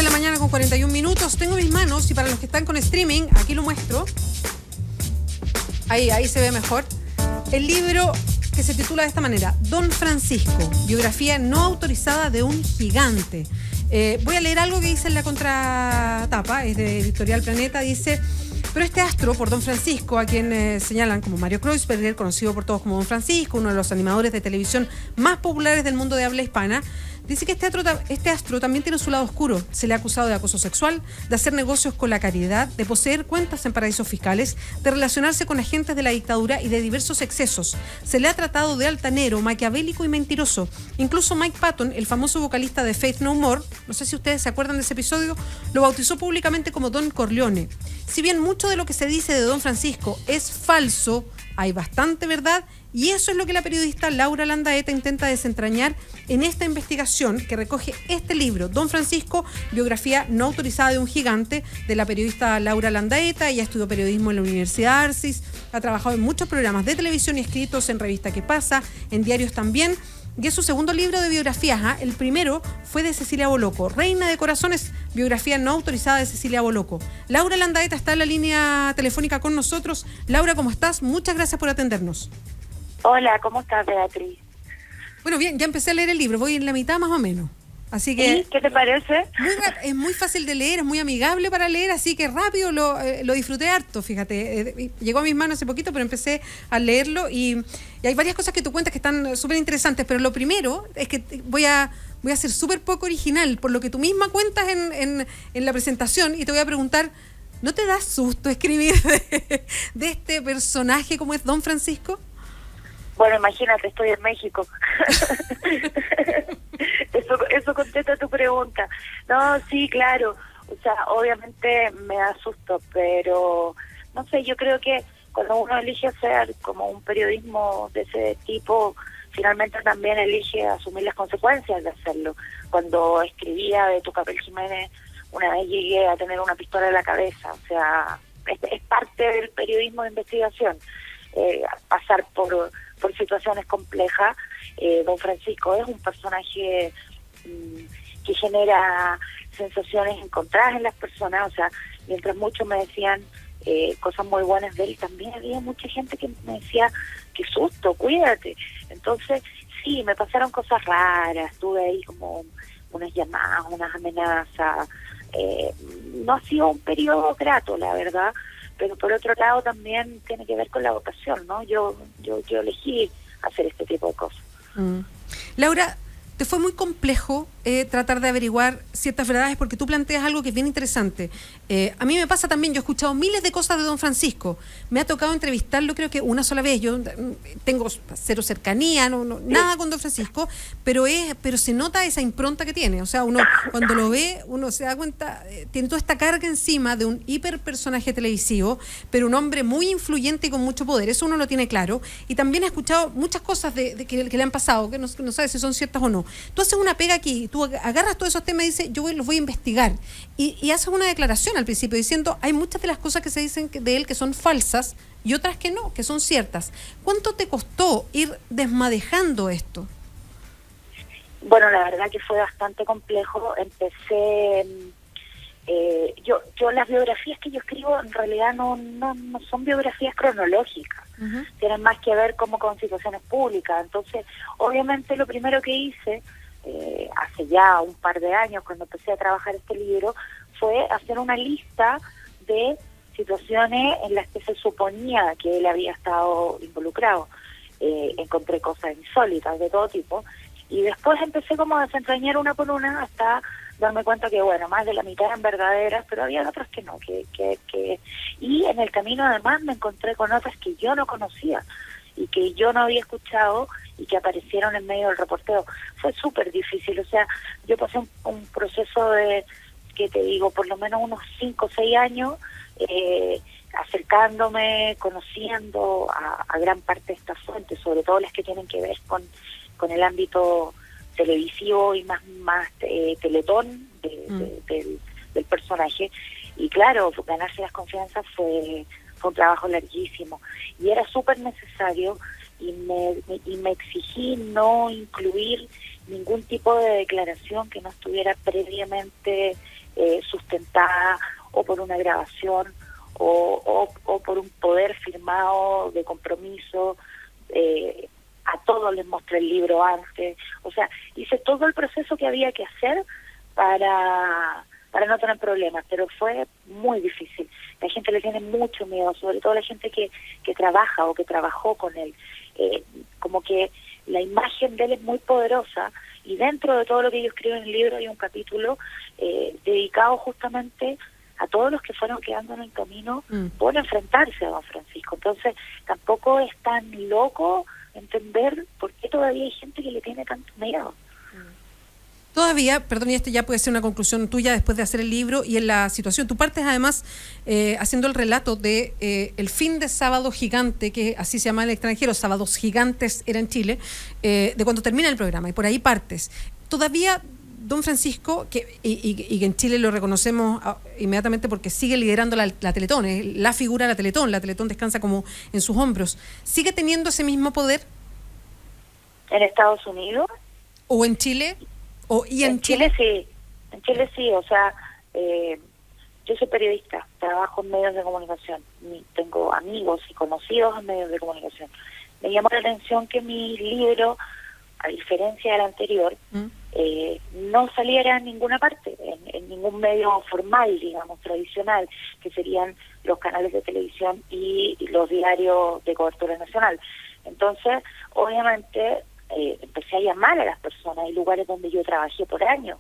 de la mañana con 41 minutos. Tengo en mis manos, y para los que están con streaming, aquí lo muestro. Ahí se ve mejor. El libro que se titula de esta manera: Don Francisco, biografía no autorizada de un gigante. Voy a leer algo que dice en la contratapa, es de Editorial Planeta. Dice: pero este astro, por Don Francisco, a quien señalan como Mario Kreuzberger, conocido por todos como Don Francisco, uno de los animadores de televisión más populares del mundo de habla hispana, dice que este astro también tiene su lado oscuro. Se le ha acusado de acoso sexual, de hacer negocios con la caridad, de poseer cuentas en paraísos fiscales, de relacionarse con agentes de la dictadura y de diversos excesos. Se le ha tratado de altanero, maquiavélico y mentiroso. Incluso Mike Patton, el famoso vocalista de Faith No More, no sé si ustedes se acuerdan de ese episodio, lo bautizó públicamente como Don Corleone. Si bien mucho de lo que se dice de Don Francisco es falso, hay bastante verdad, y eso es lo que la periodista Laura Landaeta intenta desentrañar en esta investigación que recoge este libro, Don Francisco, biografía no autorizada de un gigante, de la periodista Laura Landaeta. Ella estudió periodismo en la Universidad Arcis, ha trabajado en muchos programas de televisión y escritos en Revista ¿Qué pasa?, en diarios también. Y es su segundo libro de biografías, ¿eh? El primero fue de Cecilia Boloco, Reina de Corazones, biografía no autorizada de Cecilia Boloco. Laura Landaeta está en la línea telefónica con nosotros. Laura, ¿cómo estás? Muchas gracias por atendernos. Hola, ¿cómo estás, Beatriz? Bueno, bien, ya empecé a leer el libro, voy en la mitad más o menos. Así que ¿Sí? ¿Qué te parece? es muy fácil de leer, es muy amigable para leer, así que rápido lo disfruté harto, fíjate. Llegó a mis manos hace poquito, pero empecé a leerlo y hay varias cosas que tú cuentas que están súper interesantes, pero lo primero es que voy a ser súper poco original por lo que tú misma cuentas en la presentación, y te voy a preguntar, ¿no te da susto escribir de este personaje como es Don Francisco? Bueno, imagínate, estoy en México. Eso contesta tu pregunta. No, sí, claro. O sea, obviamente me da susto, pero no sé, yo creo que cuando uno elige hacer como un periodismo de ese tipo, finalmente también elige asumir las consecuencias de hacerlo. Cuando escribía de Tucapel Jiménez, una vez llegué a tener una pistola en la cabeza. O sea, es parte del periodismo de investigación. Pasar por situaciones complejas. Don Francisco es un personaje que genera sensaciones encontradas en las personas. O sea, mientras muchos me decían cosas muy buenas de él, también había mucha gente que me decía, qué susto, cuídate. Entonces, sí, me pasaron cosas raras, tuve ahí como unas llamadas, unas amenazas. No ha sido un periodo grato, la verdad, pero por otro lado también tiene que ver con la vocación, ¿no? Yo elegí hacer este tipo de cosas. Laura, ¿te fue muy complejo tratar de averiguar ciertas verdades? Porque tú planteas algo que es bien interesante. A mí me pasa también, yo he escuchado miles de cosas de Don Francisco. Me ha tocado entrevistarlo creo que una sola vez. Yo tengo cero cercanía, nada con Don Francisco, pero se nota esa impronta que tiene. O sea, uno cuando lo ve, uno se da cuenta, tiene toda esta carga encima de un hiperpersonaje televisivo, pero un hombre muy influyente y con mucho poder. Eso uno lo tiene claro. Y también he escuchado muchas cosas que le han pasado, que no sabes si son ciertas o no. Tú haces una pega aquí, tú agarras todos esos temas y dices, yo los voy a investigar. Y haces una declaración al principio diciendo, hay muchas de las cosas que se dicen de él que son falsas y otras que no, que son ciertas. ¿Cuánto te costó ir desmadejando esto? Bueno, la verdad que fue bastante complejo. Empecé... yo las biografías que yo escribo en realidad no son biografías cronológicas. Uh-huh. Tienen más que ver como con situaciones públicas. Entonces, obviamente lo primero que hice hace ya un par de años, cuando empecé a trabajar este libro, fue hacer una lista de situaciones en las que se suponía que él había estado involucrado. Encontré cosas insólitas de todo tipo, y después empecé como a desentrañar una por una hasta darme cuenta que, bueno, más de la mitad eran verdaderas, pero había otras que no, y en el camino además me encontré con otras que yo no conocía y que yo no había escuchado y que aparecieron en medio del reporteo. Fue súper difícil, o sea, yo pasé un proceso de, que te digo, por lo menos unos 5 o 6 años, acercándome, conociendo a gran parte de estas fuentes, sobre todo las que tienen que ver con el ámbito televisivo y más teletón del personaje. Y claro, ganarse las confianzas fue un trabajo larguísimo y era súper necesario, y me exigí no incluir ningún tipo de declaración que no estuviera previamente sustentada o por una grabación o por un poder firmado de compromiso. A todos les mostré el libro antes, o sea, hice todo el proceso que había que hacer para no tener problemas, pero fue muy difícil. La gente le tiene mucho miedo, sobre todo la gente que trabaja o que trabajó con él. Como que la imagen de él es muy poderosa, y dentro de todo lo que yo escribo en el libro hay un capítulo dedicado justamente a todos los que fueron quedando en el camino por enfrentarse a don Francisco. Entonces tampoco es tan loco entender por qué todavía hay gente que le tiene tanto miedo. Todavía, perdón, y esto ya puede ser una conclusión tuya después de hacer el libro y en la situación. Tú partes además haciendo el relato de el fin de Sábado Gigante, que así se llama en el extranjero, Sábados Gigantes era en Chile, de cuando termina el programa, y por ahí partes. Todavía don Francisco, y que en Chile lo reconocemos inmediatamente porque sigue liderando la Teletón, es la figura de la Teletón descansa como en sus hombros, ¿sigue teniendo ese mismo poder? ¿En Estados Unidos? ¿O en Chile? En Chile sí, o sea, yo soy periodista, trabajo en medios de comunicación, tengo amigos y conocidos en medios de comunicación. Me llamó la atención que mi libro, a diferencia del anterior, no saliera en ninguna parte, en ningún medio formal, digamos, tradicional, que serían los canales de televisión y los diarios de cobertura nacional. Entonces, obviamente, empecé a llamar a las personas. Hay lugares donde yo trabajé por años,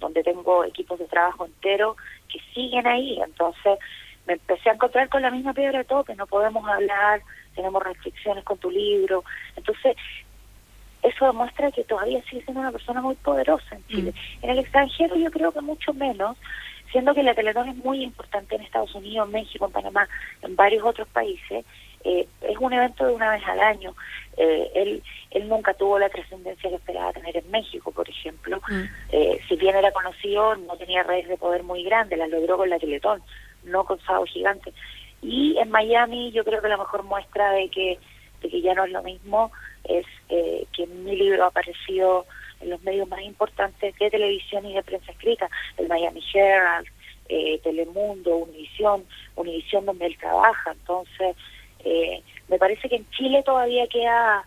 donde tengo equipos de trabajo enteros que siguen ahí. Entonces me empecé a encontrar con la misma piedra de tope: no podemos hablar, tenemos restricciones con tu libro. Entonces eso demuestra que todavía sigue siendo una persona muy poderosa en Chile. En el extranjero yo creo que mucho menos, siendo que la Teletón es muy importante en Estados Unidos, México, en Panamá, en varios otros países. Es un evento de una vez al año. Él nunca tuvo la trascendencia que esperaba tener en México, por ejemplo. Si bien era conocido, no tenía redes de poder muy grandes, las logró con la Teletón, no con Sábado Gigante. Y en Miami yo creo que la mejor muestra de que ya no es lo mismo es que mi libro ha aparecido en los medios más importantes de televisión y de prensa escrita, el Miami Herald, Telemundo, Univisión donde él trabaja. Entonces me parece que en Chile todavía queda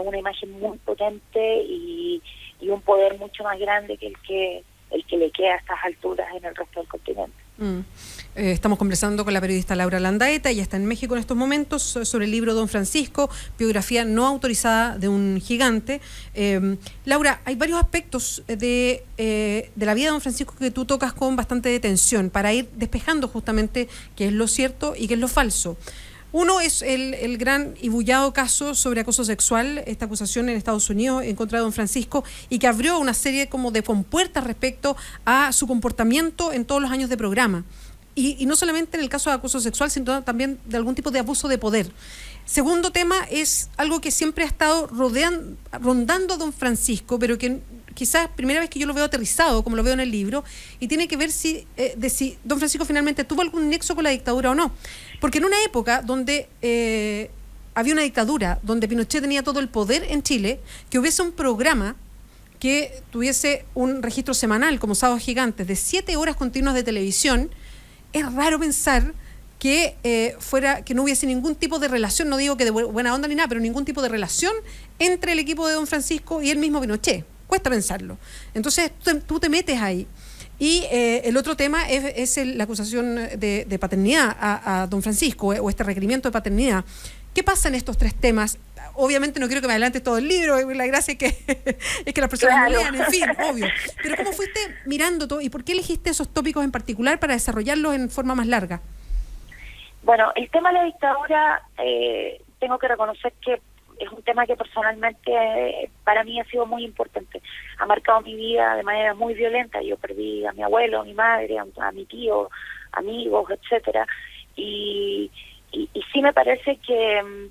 una imagen muy potente y un poder mucho más grande que el que le queda a estas alturas en el resto del continente. Estamos conversando con la periodista Laura Landaeta, ella está en México en estos momentos, sobre el libro Don Francisco, biografía no autorizada de un gigante. Laura, hay varios aspectos de la vida de Don Francisco que tú tocas con bastante detención para ir despejando justamente qué es lo cierto y qué es lo falso. Uno es el gran y bullado caso sobre acoso sexual, esta acusación en Estados Unidos en contra de don Francisco, y que abrió una serie como de compuertas respecto a su comportamiento en todos los años de programa. Y no solamente en el caso de acoso sexual, sino también de algún tipo de abuso de poder. Segundo tema es algo que siempre ha estado rondando a don Francisco, pero que quizás primera vez que yo lo veo aterrizado, como lo veo en el libro, y tiene que ver de si don Francisco finalmente tuvo algún nexo con la dictadura o no. Porque en una época donde había una dictadura, donde Pinochet tenía todo el poder en Chile, que hubiese un programa que tuviese un registro semanal, como Sábados Gigantes, de 7 horas continuas de televisión, es raro pensar que que no hubiese ningún tipo de relación, no digo que de buena onda ni nada, pero ningún tipo de relación entre el equipo de don Francisco y el mismo Pinochet. Cuesta pensarlo. Entonces tú te metes ahí. Y el otro tema es la acusación de paternidad a don Francisco, o este requerimiento de paternidad. ¿Qué pasa en estos tres temas? Obviamente no quiero que me adelantes todo el libro, la gracia es que las personas lo lean, en fin, obvio. Pero ¿cómo fuiste mirando todo y por qué elegiste esos tópicos en particular para desarrollarlos en forma más larga? Bueno, el tema de la dictadura, tengo que reconocer que es un tema que personalmente para mí ha sido muy importante. Ha marcado mi vida de manera muy violenta. Yo perdí a mi abuelo, a mi madre, a mi tío, amigos, etcétera. Y sí me parece que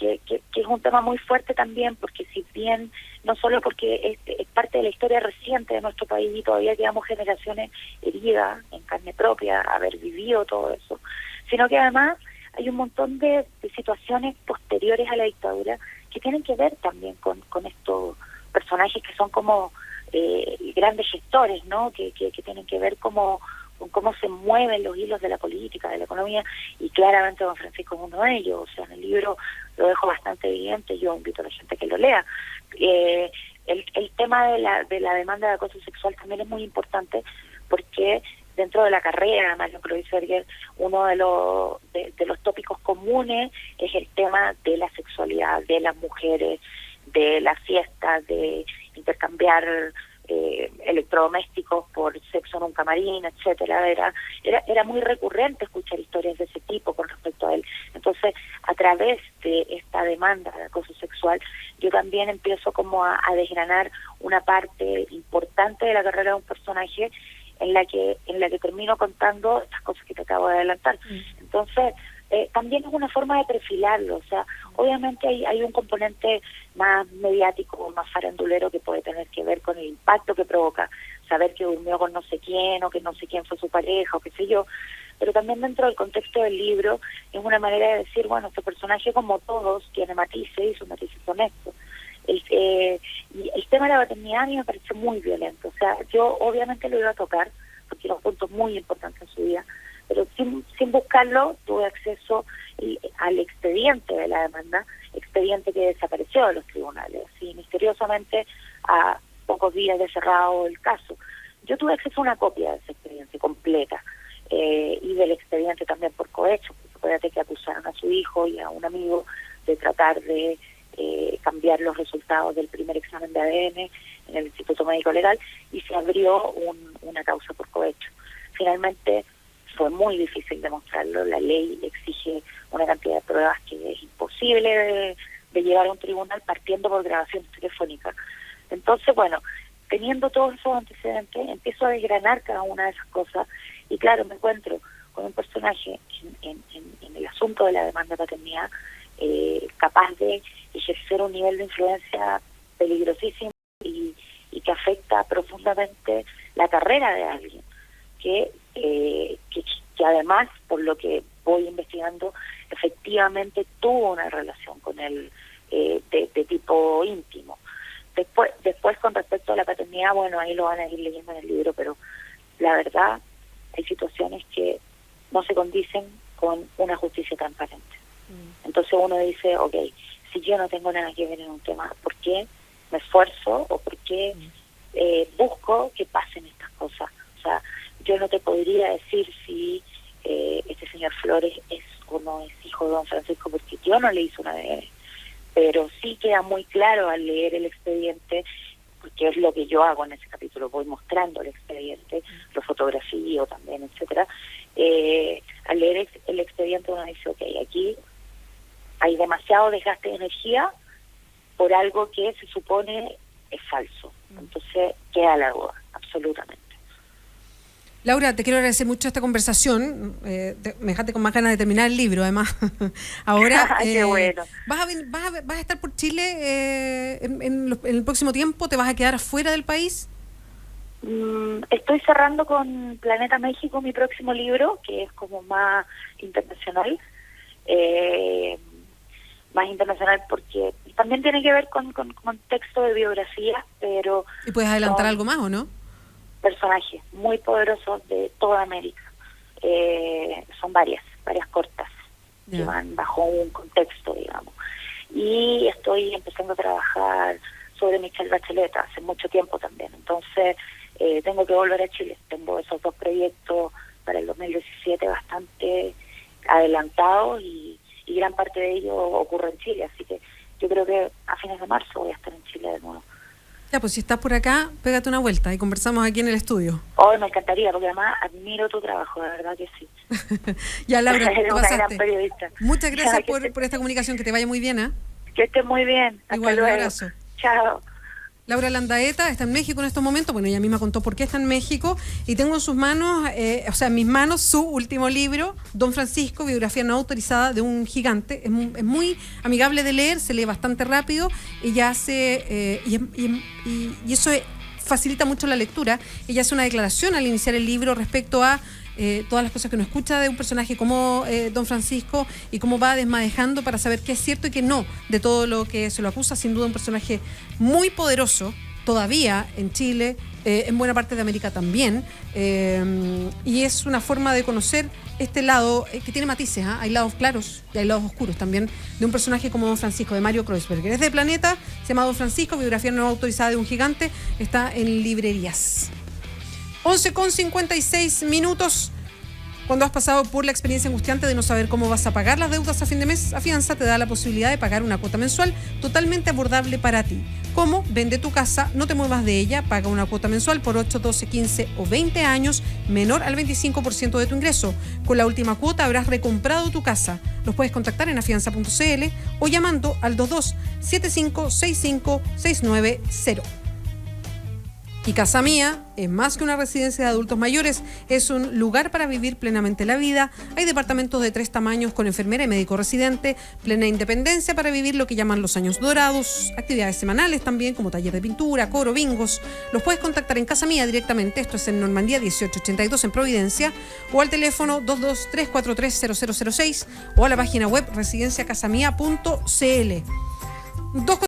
es un tema muy fuerte también, porque si bien, no solo porque es parte de la historia reciente de nuestro país y todavía quedamos generaciones heridas en carne propia, haber vivido todo eso, sino que además hay un montón de situaciones posteriores a la dictadura que tienen que ver también con estos personajes que son como grandes gestores, ¿no? Que tienen que ver con cómo se mueven los hilos de la política, de la economía, y claramente don Francisco es uno de ellos. O sea, en el libro lo dejo bastante evidente, yo invito a la gente a que lo lea. El tema de la demanda de acoso sexual también es muy importante, porque dentro de la carrera de Marion Kreuzberger, uno de los tópicos comunes es el tema de la sexualidad de las mujeres, de las fiestas, de intercambiar electrodomésticos por sexo en un camarín, etcétera. Era muy recurrente escuchar historias de ese tipo con respecto a él. Entonces, a través de esta demanda de acoso sexual, yo también empiezo como a desgranar una parte importante de la carrera de un personaje en la que termino contando estas cosas que te acabo de adelantar. Entonces, también es una forma de perfilarlo. O sea, obviamente hay un componente más mediático, más farandulero, que puede tener que ver con el impacto que provoca saber que durmió con no sé quién, o que no sé quién fue su pareja, o qué sé yo. Pero también dentro del contexto del libro es una manera de decir, bueno, este personaje, como todos, tiene matices, y sus matices son estos. Y el tema de la paternidad a mí me parece muy violento. O sea, yo obviamente lo iba a tocar porque era un punto muy importante en su vida, pero sin buscarlo tuve acceso al expediente de la demanda, expediente que desapareció de los tribunales, y misteriosamente a pocos días de cerrado el caso. Yo tuve acceso a una copia de ese expediente completa, y del expediente también por cohecho, porque acuérdate que acusaron a su hijo y a un amigo de tratar de cambiar los resultados del primer examen de ADN en el Instituto Médico Legal, y se abrió una causa por cohecho. Finalmente fue muy difícil demostrarlo, la ley exige una cantidad de pruebas que es imposible de llevar a un tribunal, partiendo por grabaciones telefónicas. Entonces, bueno, teniendo todos esos antecedentes, empiezo a desgranar cada una de esas cosas, y claro, me encuentro con un personaje en el asunto de la demanda de paternidad, capaz de ejercer un nivel de influencia peligrosísimo y que afecta profundamente la carrera de alguien que además, por lo que voy investigando, efectivamente tuvo una relación con él de tipo íntimo. Después con respecto a la paternidad, bueno, ahí lo van a ir leyendo en el libro, pero la verdad hay situaciones que no se condicen con una justicia transparente. Entonces uno dice, ok, si yo no tengo nada que ver en un tema, ¿por qué me esfuerzo o por qué busco que pasen estas cosas? O sea, yo no te podría decir si este señor Flores es o no es hijo de don Francisco, porque yo no le hice un ADN, pero sí queda muy claro al leer el expediente, porque es lo que yo hago en ese capítulo, voy mostrando el expediente, lo fotografío también, etcétera. Al leer el expediente uno dice, ok, aquí hay demasiado desgaste de energía por algo que se supone es falso. Entonces queda la duda, absolutamente. Laura, te quiero agradecer mucho esta conversación. Me dejaste con más ganas de terminar el libro, además. Ahora, qué bueno. ¿Vas a estar por Chile en el próximo tiempo? ¿Te vas a quedar afuera del país? Estoy cerrando con Planeta México mi próximo libro, que es como más internacional. Más internacional porque también tiene que ver con texto de biografía, pero... ¿Y puedes adelantar algo más o no? Personajes muy poderosos de toda América. Son varias cortas, que van bajo un contexto, digamos. Y estoy empezando a trabajar sobre Michelle Bachelet hace mucho tiempo también. Entonces, tengo que volver a Chile. Tengo esos dos proyectos para el 2017 bastante adelantados, y gran parte de ello ocurre en Chile. Así que yo creo que a fines de marzo voy a estar en Chile de nuevo. Ya, pues si estás por acá, pégate una vuelta y conversamos aquí en el estudio. Hoy me encantaría, porque además admiro tu trabajo, de verdad que sí. Ya, Laura, eres una gran periodista. Muchas gracias por esta comunicación, que te vaya muy bien, ¿eh? Que estés muy bien. Igual, un abrazo. Chao. Laura Landaeta está en México en estos momentos. Bueno, ella misma contó por qué está en México, y tengo en sus manos, en mis manos, su último libro, Don Francisco, biografía no autorizada de un gigante. Es muy amigable de leer, se lee bastante rápido, y ya hace y eso facilita mucho la lectura. Ella hace una declaración al iniciar el libro respecto a todas las cosas que uno escucha de un personaje como Don Francisco y cómo va desmadejando para saber qué es cierto y qué no de todo lo que se lo acusa. Sin duda un personaje muy poderoso todavía en Chile, en buena parte de América también, y es una forma de conocer este lado que tiene matices, hay lados claros y hay lados oscuros también de un personaje como Don Francisco, de Mario Kreuzberger. Es de Planeta, se llama Don Francisco, biografía no autorizada de un gigante, está en librerías. 11:56. Cuando has pasado por la experiencia angustiante de no saber cómo vas a pagar las deudas a fin de mes, Afianza te da la posibilidad de pagar una cuota mensual totalmente abordable para ti. ¿Cómo? Vende tu casa, no te muevas de ella, paga una cuota mensual por 8, 12, 15 o 20 años, menor al 25% de tu ingreso. Con la última cuota habrás recomprado tu casa. Los puedes contactar en afianza.cl o llamando al 22-7565-690. Y Casa Mía es más que una residencia de adultos mayores, es un lugar para vivir plenamente la vida. Hay departamentos de 3 tamaños con enfermera y médico residente, plena independencia para vivir lo que llaman los años dorados, actividades semanales también como taller de pintura, coro, bingos. Los puedes contactar en Casa Mía directamente, esto es en Normandía 1882 en Providencia, o al teléfono 223430006 o a la página web residenciacasamia.cl.